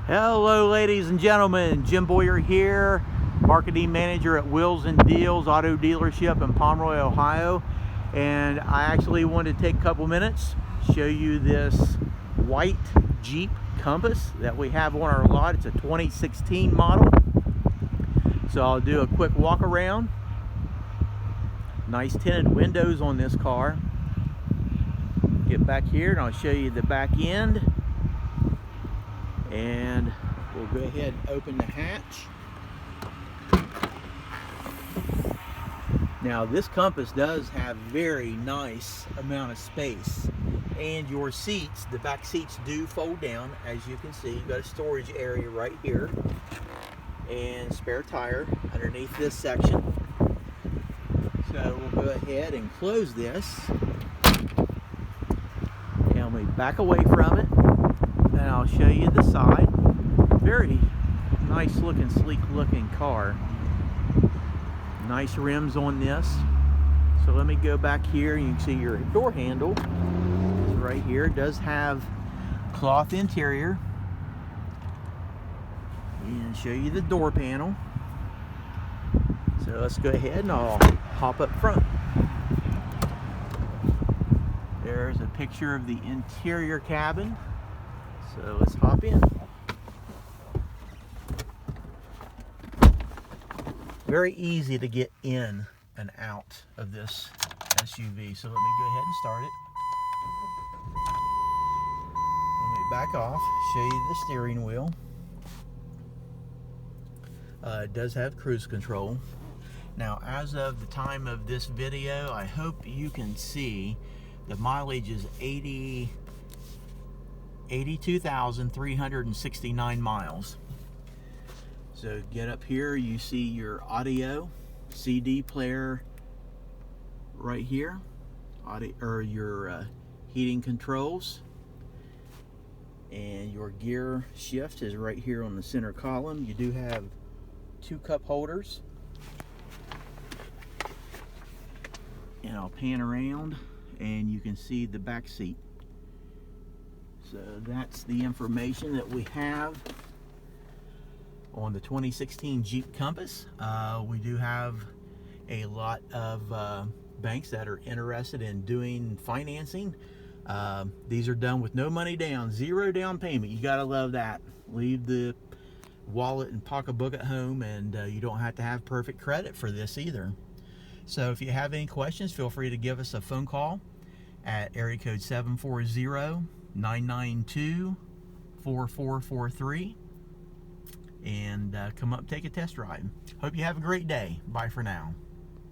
Hello ladies and gentlemen, Jim Boyer here, marketing manager at Wheels and Deals Auto Dealership in Pomeroy, Ohio. And I actually wanted to take a couple minutes, show you this white Jeep Compass that we have on our lot. It's a 2016 model. So I'll do a quick walk around. Nice tinted windows on this car. Get back here and I'll show you the back end. And we'll go ahead and open the hatch. Now this Compass does have very nice amount of space, and your seats, the back seats do fold down. As you can see, you've got a storage area right here and spare tire underneath this section. So we'll go ahead and close this, and we back away from it. And I'll show you the side. Very nice looking, sleek looking car. Nice rims on this. So let me go back here. You can see your door handle is right here. It does have cloth interior. And show you the door panel. So let's go ahead and I'll hop up front. There's a picture of the interior cabin. So let's hop in. Very easy to get in and out of this SUV. So let me go ahead and start it. Let me back off, show you the steering wheel. It does have cruise control. Now, as of the time of this video, I hope you can see the mileage is 82,369 miles. So get up here, you see your audio CD player right here, your heating controls, and your gear shift is right here on the center column. You do have 2 cup holders, and I'll pan around and you can see the back seat. So that's the information that we have on the 2016 Jeep Compass. We do have a lot of banks that are interested in doing financing. These are done with no money down, 0 down payment. You gotta love that. Leave the wallet and pocketbook at home, and you don't have to have perfect credit for this either. So if you have any questions, feel free to give us a phone call at area code 740-992-4443 and come up and take a test ride. Hope you have a great day. Bye for now.